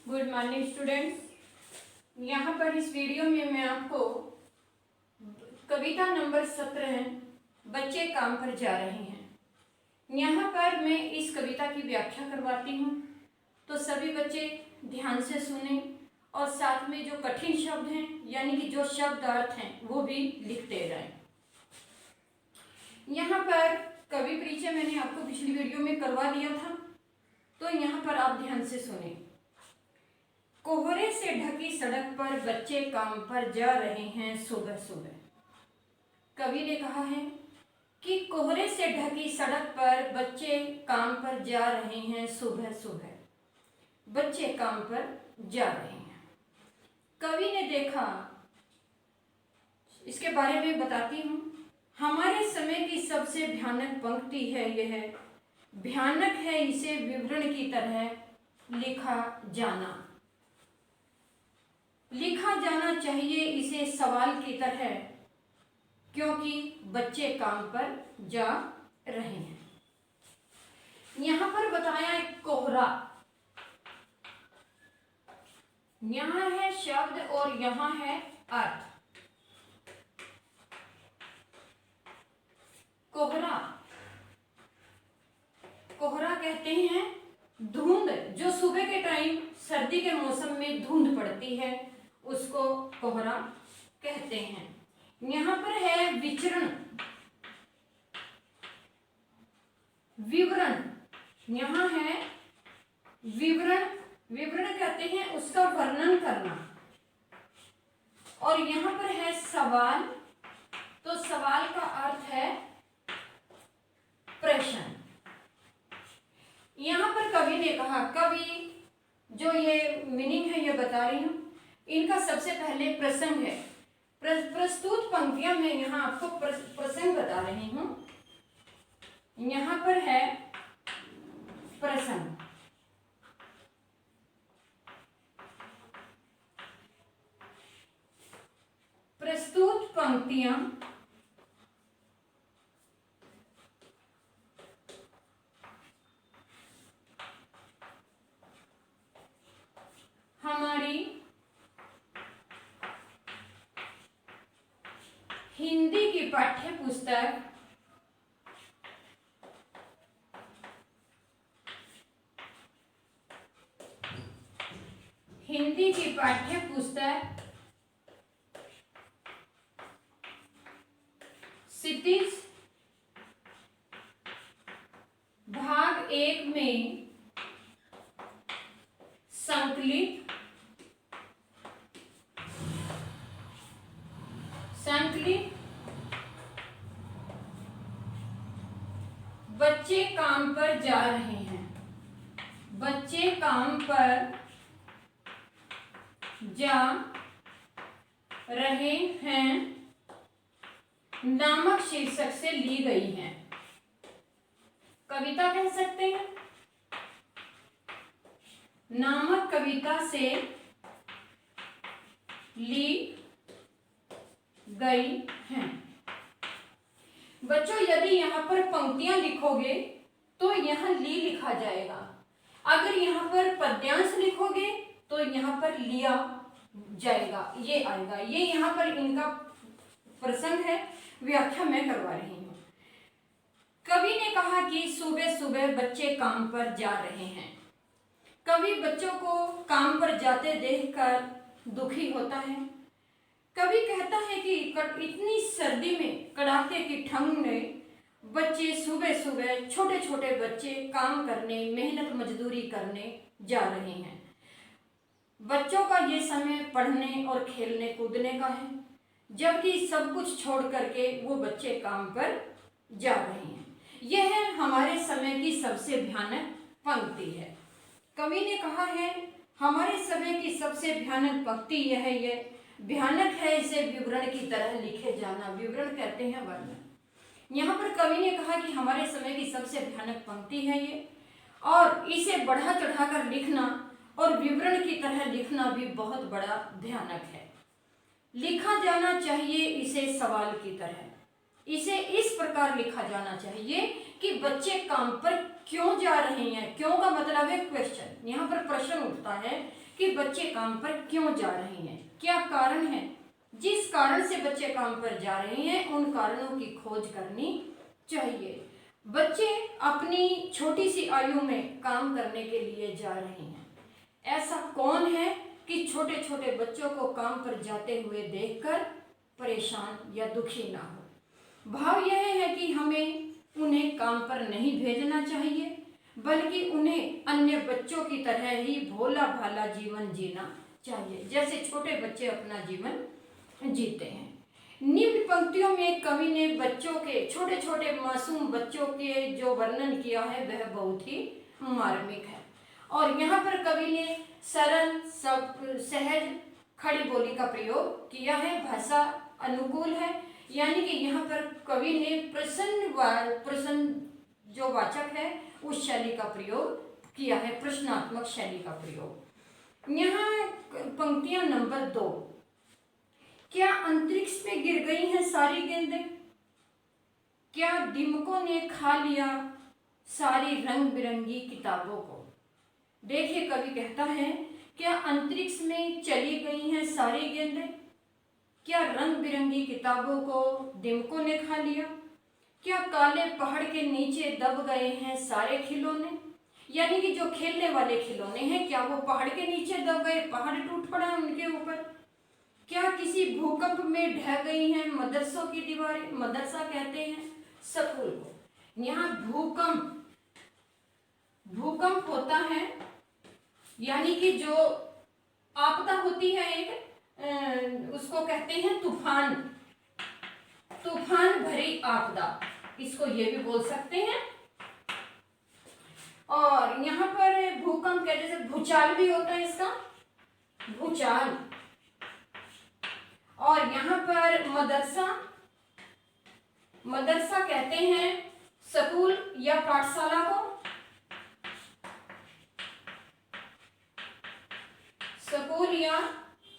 Good morning students. यहाँ पर इस वीडियो में मैं आपको कविता नंबर 17 बच्चे काम पर जा रहे हैं, यहाँ पर मैं इस कविता की व्याख्या करवाती हूँ, तो सभी बच्चे ध्यान से सुने और साथ में जो कठिन शब्द हैं यानी कि जो शब्द अर्थ हैं वो भी लिखते रहें। यहाँ पर कवि परिचय मैंने आपको पिछली वीडियो में करवा दिया था, तो यहाँ पर आप ध्यान से सुने। कोहरे से ढकी सड़क पर बच्चे काम पर जा रहे हैं सुबह सुबह। कवि ने कहा है कि कोहरे से ढकी सड़क पर बच्चे काम पर जा रहे हैं सुबह सुबह। बच्चे काम पर जा रहे हैं। कवि ने देखा, इसके बारे में बताती हूँ। हमारे समय की सबसे भयानक पंक्ति है यह, भयानक है इसे विवरण की तरह लिखा जाना। लिखा जाना चाहिए इसे सवाल की तरह, क्योंकि बच्चे काम पर जा रहे हैं। यहाँ पर बताया एक कोहरा, यहाँ है शब्द और यहाँ है अर्थ। कोहरा, कोहरा कहते हैं धुंध, जो सुबह के टाइम सर्दी के मौसम में धुंध पड़ती है उसको कोहरा कहते हैं। यहाँ पर है विचरण, विवरण, यहाँ है विवरण, विवरण कहते हैं उसका वर्णन करना। और यहाँ पर है सवाल, तो सवाल का अर्थ है प्रश्न। यहाँ पर कवि ने कहा, कवि जो ये मीनिंग है ये बता रही हूँ, इनका सबसे पहले प्रसंग है। प्रस्तुत पंक्तियां मैं यहाँ आपको प्रसंग बता रही हूँ। यहाँ पर है प्रसंग। प्रस्तुत पंक्तियां हमारी हिंदी की पाठ्य पुस्तक हिंदी की पाठ्य पुस्तक क्षितिज भाग 1 में संकलित बच्चे काम पर जा रहे हैं, बच्चे काम पर जा रहे हैं नामक शीर्षक से ली गई है। कविता कह सकते हैं, नामक कविता से ली गई हैं। बच्चों यदि यहाँ पर पंक्तियां लिखोगे तो यहाँ ली लिखा जाएगा, अगर यहाँ पर पद्यांश लिखोगे तो यहाँ पर लिया जाएगा, ये आएगा। ये यहाँ पर इनका प्रसंग है, व्याख्या मैं करवा रही हूँ। कवि ने कहा कि सुबह सुबह बच्चे काम पर जा रहे हैं। कवि बच्चों को काम पर जाते देखकर दुखी होता है। कवि कहता है कि इतनी सर्दी में, कड़ाके की ठंड में बच्चे सुबह सुबह, छोटे छोटे बच्चे काम करने, मेहनत मजदूरी करने जा रहे हैं। बच्चों का ये समय पढ़ने और खेलने कूदने का है, जबकि सब कुछ छोड़ करके वो बच्चे काम पर जा रहे हैं। यह है हमारे समय की सबसे भयानक पंक्ति है। कवि ने कहा है हमारे समय की सबसे भयानक पंक्ति यह है, ये भयानक है इसे विवरण की तरह लिखे जाना। विवरण कहते हैं वर्णन। यहाँ पर कवि ने कहा कि हमारे समय की सबसे भयानक पंक्ति है ये, और इसे बढ़ा चढ़ाकर लिखना और विवरण की तरह लिखना भी बहुत बड़ा भयानक है। लिखा जाना चाहिए इसे सवाल की तरह, इसे इस प्रकार लिखा जाना चाहिए कि बच्चे काम पर क्यों जा रहे हैं। क्यों का मतलब है क्वेश्चन, यहाँ पर प्रश्न उठता है कि बच्चे काम पर क्यों जा रहे हैं, क्या कारण है। जिस कारण से बच्चे काम पर जा रहे हैं उन कारणों की खोज करनी चाहिए। बच्चे अपनी छोटी सी आयु में काम करने के लिए जा रहे हैं। ऐसा कौन है कि छोटे छोटे बच्चों को काम पर जाते हुए देखकर परेशान या दुखी ना हो। भाव यह है कि हमें उन्हें काम पर नहीं भेजना चाहिए, बल्कि उन्हें अन्य बच्चों की तरह ही भोला भाला जीवन जीना चाहिए, जैसे छोटे बच्चे अपना जीवन जीते हैं। निम्न पंक्तियों में कवि ने बच्चों के, छोटे छोटे मासूम बच्चों के जो वर्णन किया है वह बहुत ही मार्मिक है। और यहाँ पर कवि ने सरल, सहज, खड़ी बोली का प्रयोग किया है, भाषा अनुकूल है। यानी कि यहाँ पर कवि ने प्रश्न जो वाचक है उस शैली का प्रयोग किया है, प्रश्नात्मक शैली का प्रयोग। यहाँ पंक्तियां नंबर 2, क्या अंतरिक्ष में गिर गई हैं सारी गेंदें, क्या दीमकों ने खा लिया सारी रंग बिरंगी किताबों को। देखिए कवि कहता है क्या अंतरिक्ष में चली गई हैं सारी गेंदें, क्या रंग बिरंगी किताबों को दीमकों ने खा लिया, क्या काले पहाड़ के नीचे दब गए हैं सारे खिलौने। यानी कि जो खेलने वाले खिलौने हैं क्या वो पहाड़ के नीचे दब गए, पहाड़ टूट पड़ा उनके ऊपर। क्या किसी भूकंप में ढह गई हैं मदरसों की दीवारें। मदरसा कहते हैं स्कूल को। यहाँ भूकंप होता है, यानी कि जो आपदा होती है एक, उसको कहते हैं तूफान, तूफान भरी आपदा, इसको ये भी बोल सकते हैं। और यहाँ पर भूकंप के जैसे भूचाल भी होता है, इसका भूचाल। और यहाँ पर मदरसा कहते हैं स्कूल या पाठशाला को, स्कूल या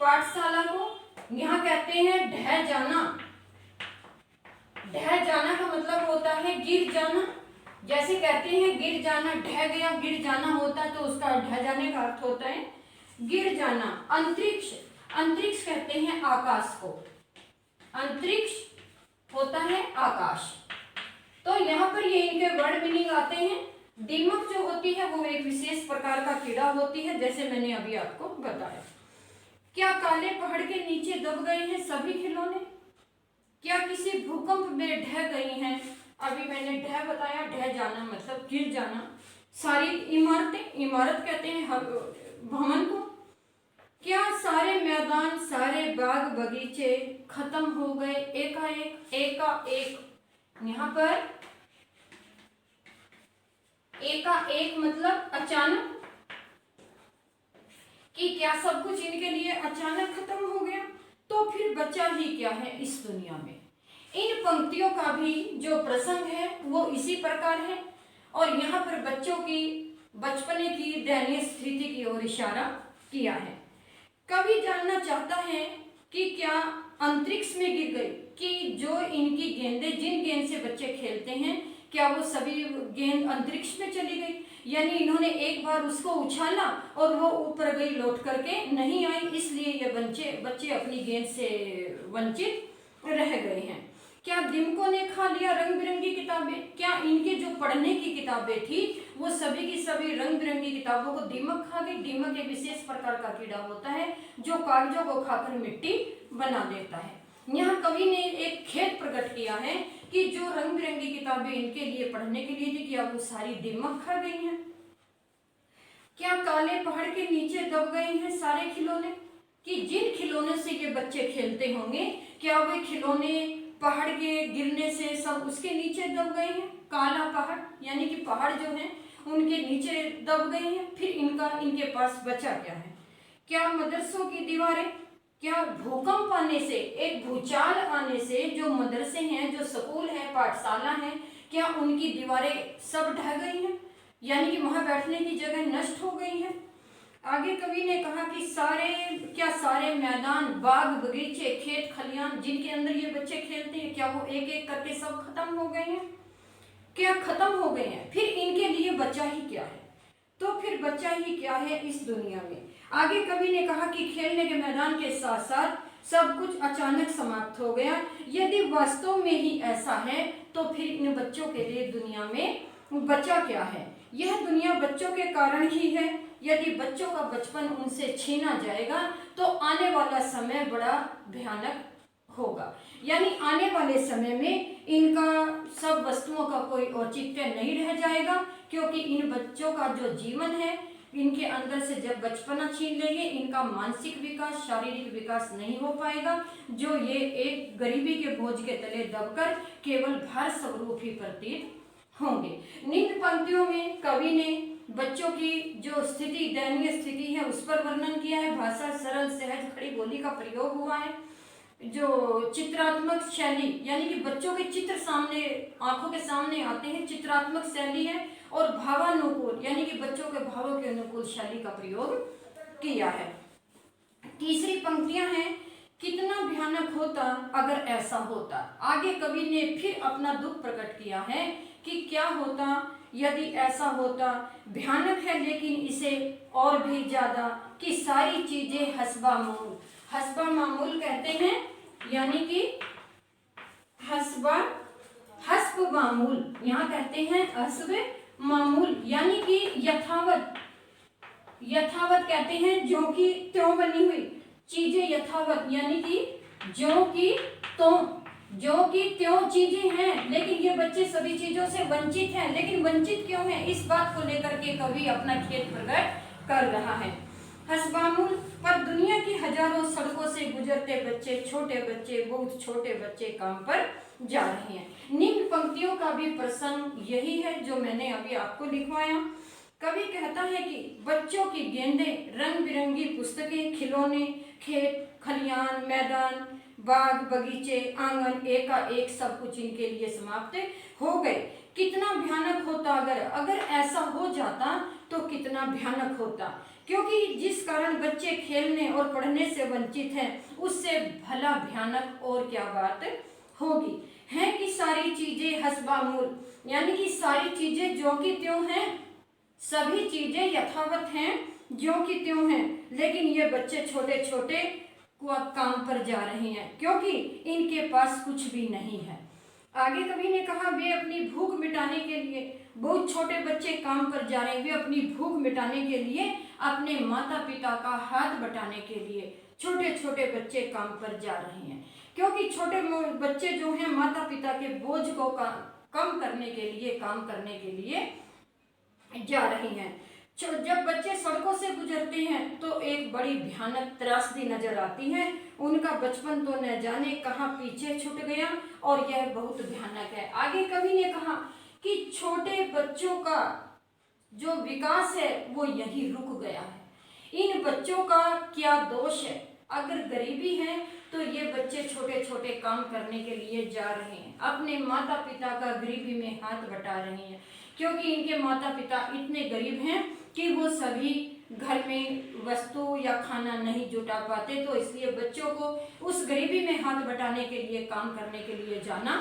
पाठशाला को। यहाँ कहते हैं ढह जाना। ढह जाना का मतलब होता है गिर जाना। जैसे कहते हैं गिर जाना, ढह गया, गिर जाना होता है तो उसका ढह जाने का अर्थ होता है गिर जाना। अंतरिक्ष, अंतरिक्ष कहते हैं आकाश को, अंतरिक्ष होता है आकाश। तो यहाँ पर ये इनके वर्ड मीनिंग आते हैं। दीमक जो होती है वो एक विशेष प्रकार का कीड़ा होती है, जैसे मैंने अभी आपको बताया। क्या काले पहाड़ के नीचे दब गए हैं सभी खिलौने, क्या किसी भूकंप में ढह गई हैं। अभी मैंने ढह बताया, ढह जाना मतलब गिर जाना। सारी इमारतें, इमारत कहते हैं भवन को। क्या सारे मैदान, सारे बाग बगीचे खत्म हो गए एकाएक, एकाएक। यहाँ पर एकाएक मतलब अचानक, कि क्या सब कुछ इनके लिए अचानक खत्म हो गया, तो फिर बचा ही क्या है इस दुनिया में। इन पंक्तियों का भी जो प्रसंग है वो इसी प्रकार है। और यहाँ पर बच्चों की बचपने की दयनीय स्थिति की ओर इशारा किया है। कवि जानना चाहता है कि क्या अंतरिक्ष में गिर गई, कि जो इनकी गेंदें, जिन गेंद से बच्चे खेलते हैं, क्या वो सभी गेंद अंतरिक्ष में चली गई। यानी इन्होंने एक बार उसको उछाला और वो ऊपर गई, लौट करके नहीं आई, इसलिए ये बच्चे अपनी गेंद से वंचित रह गए हैं। क्या दीमकों ने खा लिया रंग बिरंगी किताबें, क्या इनके जो पढ़ने की किताबें थी वो सभी की सभी रंग बिरंगी किताबों को दीमक खा गई। दीमक एक विशेष प्रकार का कीड़ा होता है जो कागजों को खाकर मिट्टी बना देता है। यहाँ कवि ने एक खेद प्रकट किया है कि जो रंग बिरंगी किताबें इनके लिए पढ़ने के लिए थी, क्या वो सारी दीमक खा गई हैं। क्या काले पहाड़ के नीचे दब गए हैं सारे खिलौने, कि जिन खिलौने से ये बच्चे खेलते होंगे क्या वे खिलौने पहाड़ के गिरने से सब उसके नीचे दब गए हैं। काला पहाड़ यानी कि पहाड़ जो है उनके नीचे दब गए हैं, फिर इनके पास बचा क्या है। क्या मदरसों की दीवारें, क्या भूकंप आने से, एक भूचाल आने से जो मदरसे हैं, जो स्कूल है, पाठशाला है, क्या उनकी दीवारें सब ढह गई हैं, यानी कि वहां बैठने की जगह नष्ट हो गई है। आगे कवि ने कहा कि सारे मैदान, बाग बगीचे, खेत खलियान जिनके अंदर ये बच्चे खेलते हैं, क्या वो एक एक करके सब खत्म हो गए हैं। क्या खत्म हो गए हैं, फिर इनके लिए बचा ही क्या है? तो फिर बचा ही क्या है इस दुनिया में? आगे कवि ने कहा कि खेलने के मैदान के साथ साथ सब कुछ अचानक समाप्त हो गया। यदि वास्तव में ही ऐसा है तो फिर इन बच्चों के लिए दुनिया में बचा क्या है? यह दुनिया बच्चों के कारण ही है। यदि बच्चों का बचपन उनसे छीना जाएगा तो आने वाला समय बड़ा भयानक होगा। यानी आने वाले समय में इनका सब वस्तुओं का कोई औचित्य नहीं रह जाएगा, क्योंकि इन बच्चों का जो जीवन है, इनके अंदर से जब बचपना छीन लेंगे, इनका मानसिक विकास, शारीरिक विकास नहीं हो पाएगा, जो ये एक गरीबी के बोझ के तले दबकर केवल भार स्वरूप ही प्रतीत होंगे। निम्न पंक्तियों में कवि ने बच्चों की जो स्थिति, दयनीय स्थिति है, उस पर वर्णन किया है। भाषा सरल, सहज, खड़ी बोली का प्रयोग हुआ है। जो चित्रात्मक शैली, यानी कि बच्चों के चित्र सामने, आंखों के सामने आते हैं, चित्रात्मक शैली है। और भावानुकूल, यानी कि बच्चों के भावों के अनुकूल शैली का प्रयोग किया है। तीसरी पंक्तियां हैं, कितना भयानक होता अगर ऐसा होता। आगे कवि ने फिर अपना दुख प्रकट किया है कि क्या होता यदि ऐसा होता। भयानक है लेकिन इसे और भी ज्यादा, कि सारी चीजें हस्बा मामूल। हस्बा मामूल कहते हैं, यानी कि हस्ब मामूल, यहाँ कहते हैं हस्ब मामूल, यानी कि यथावत। यथावत कहते हैं जो कि त्यों बनी हुई चीजें, यथावत यानी कि जो कि त्यों चीजें हैं। लेकिन ये बच्चे सभी चीजों से वंचित हैं। लेकिन वंचित क्यों हैं, इस बात को लेकर के कवि अपना खेद प्रकट कर रहा है। हस्बामुल पर दुनिया की हजारों सड़कों से गुजरते बच्चे, छोटे बच्चे, बहुत छोटे बच्चे काम पर जा रहे हैं। निम्न पंक्तियों का भी प्रसंग यही है जो मैंने अभी आपको लिखवाया। कवि कहता है कि बच्चों की गेंदें, रंग बिरंगी पुस्तकें, खिलौने, खेत खलियान, मैदान, बाग बगीचे, आंगन, एकाएक सब कुछ इनके लिए समाप्त हो गए। कितना भयानक होता अगर ऐसा हो जाता, तो कितना भयानक होता। क्योंकि जिस कारण बच्चे खेलने और पढ़ने से वंचित हैं, उससे भला भयानक और क्या बात होगी। है कि सारी चीजें हस्बामूल, यानी कि सारी चीजें जो कि त्यों हैं, सभी चीजें यथावत हैं, जो कि त्यों हैं। लेकिन ये बच्चे छोटे छोटे काम पर जा रहे हैं, क्योंकि इनके पास कुछ भी नहीं है। आगे कवि ने कहा, वे अपनी भूख मिटाने के लिए, बहुत छोटे बच्चे काम पर जा रहे हैं, वे अपनी भूख मिटाने के लिए, अपने माता पिता का हाथ बटाने के लिए छोटे छोटे बच्चे काम पर जा रहे हैं। क्योंकि छोटे बच्चे जो हैं माता पिता के बोझ को कम करने के लिए, काम करने के लिए जा रहे हैं। जब बच्चे सड़कों से गुजरते हैं तो एक बड़ी भयानक त्रासदी नजर आती है। उनका बचपन तो न जाने कहाँ पीछे छूट गया, और यह बहुत भयानक है। आगे कवि ने कहा कि छोटे बच्चों का जो विकास है वो यही रुक गया है। इन बच्चों का क्या दोष है? अगर गरीबी है तो ये बच्चे छोटे छोटे काम करने के लिए जा रहे हैं, अपने माता पिता का गरीबी में हाथ बटा रहे हैं। क्योंकि इनके माता पिता इतने गरीब हैं कि वो सभी घर में वस्तु या खाना नहीं जुटा पाते, तो इसलिए बच्चों को उस गरीबी में हाथ बटाने के लिए, काम करने के लिए जाना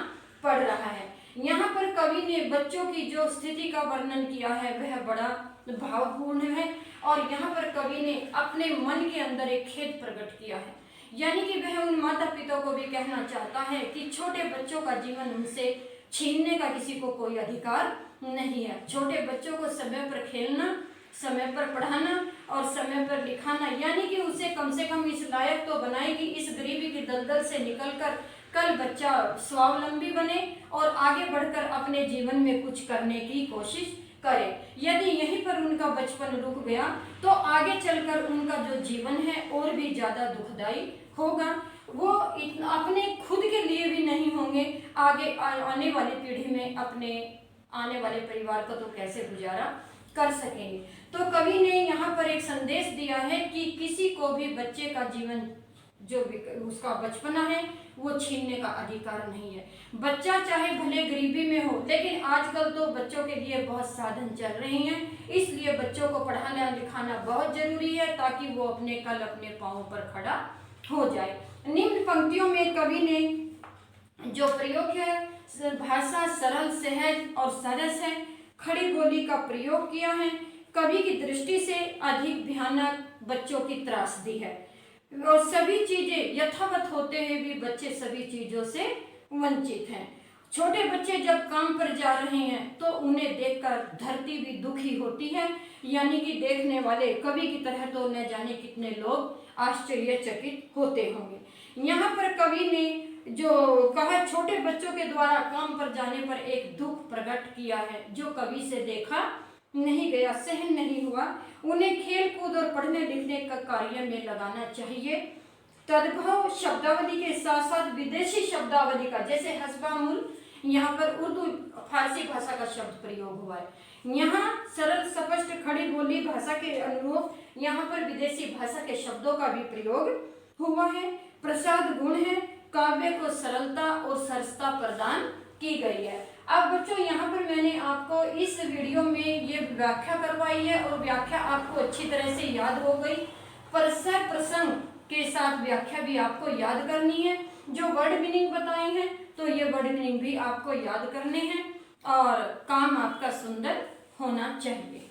पड़ रहा है। यहाँ पर कवि ने बच्चों की जो स्थिति का वर्णन किया है वह बड़ा भावपूर्ण है, और यहाँ पर कवि ने अपने मन के अंदर एक खेद प्रकट किया है। यानी कि वह उन माता पिता को भी कहना चाहता है कि छोटे बच्चों का जीवन उनसे छीनने का किसी को कोई अधिकार नहीं है। छोटे बच्चों को समय पर खेलना, समय पर पढ़ाना और समय पर लिखाना, यानी कि उसे कम से कम इस लायक तो बनाए कि इस गरीबी की दलदल से निकलकर कल बच्चा स्वावलंबी बने और आगे बढ़कर अपने जीवन में कुछ करने की कोशिश करे। यदि यहीं पर उनका बचपन रुक गया तो आगे चलकर उनका जो जीवन है और भी ज्यादा दुखदायी होगा। वो अपने खुद के लिए भी नहीं होंगे, आगे आने वाली पीढ़ी में अपने आने वाले परिवार का तो कैसे गुजारा कर सकेंगे। तो कवि ने यहाँ पर एक संदेश दिया है कि किसी को भी बच्चे का जीवन, जो उसका बचपना है, वो छीनने का अधिकार नहीं है। बच्चा चाहे भले गरीबी में हो, लेकिन आजकल तो बच्चों के लिए बहुत साधन चल रहे हैं, इसलिए बच्चों को पढ़ाना लिखाना बहुत जरूरी है ताकि वो कल अपने पांवों पर खड़ा हो जाए। निम्न पंक्तियों में कवि ने जो प्रयोग है, भाषा सरल, सहज और सरस है। खड़ी बोली का प्रयोग किया है। कवि की दृष्टि से अधिक भयानक बच्चों की त्रासदी है और सभी चीजें यथावत होते हुए भी बच्चे सभी चीजों से वंचित हैं। छोटे बच्चे जब काम पर जा रहे हैं तो उन्हें देखकर धरती भी दुखी होती है, यानी कि देखने वाले कवि की तरह तो न जाने कितने लोग आश्चर्यचकित होते होंगे। यहाँ पर कवि ने जो कहा छोटे बच्चों के द्वारा काम पर जाने पर एक दुख प्रकट किया है जो कवि से देखा नहीं गया, सहन नहीं हुआ। उन्हें खेल कूद और पढ़ने लिखने का कार्य में लगाना चाहिए। तद्भव शब्दावली के साथ साथ विदेशी शब्दावली का, जैसे हस्बामुल यहाँ पर उर्दू फारसी भाषा का शब्द प्रयोग हुआ है। यहाँ सरल स्पष्ट खड़ी बोली भाषा के अनुरूप यहाँ पर विदेशी भाषा के शब्दों का भी प्रयोग हुआ है। प्रसाद गुण है, काव्य को सरलता और सरसता प्रदान की गई है। अब बच्चों यहाँ पर मैंने आपको इस वीडियो में ये व्याख्या करवाई है और व्याख्या आपको अच्छी तरह से याद हो गई। परसर प्रसंग के साथ व्याख्या भी आपको याद करनी है। जो वर्ड मीनिंग बताए हैं तो ये वर्ड मीनिंग भी आपको याद करने हैं और काम आपका सुंदर होना चाहिए।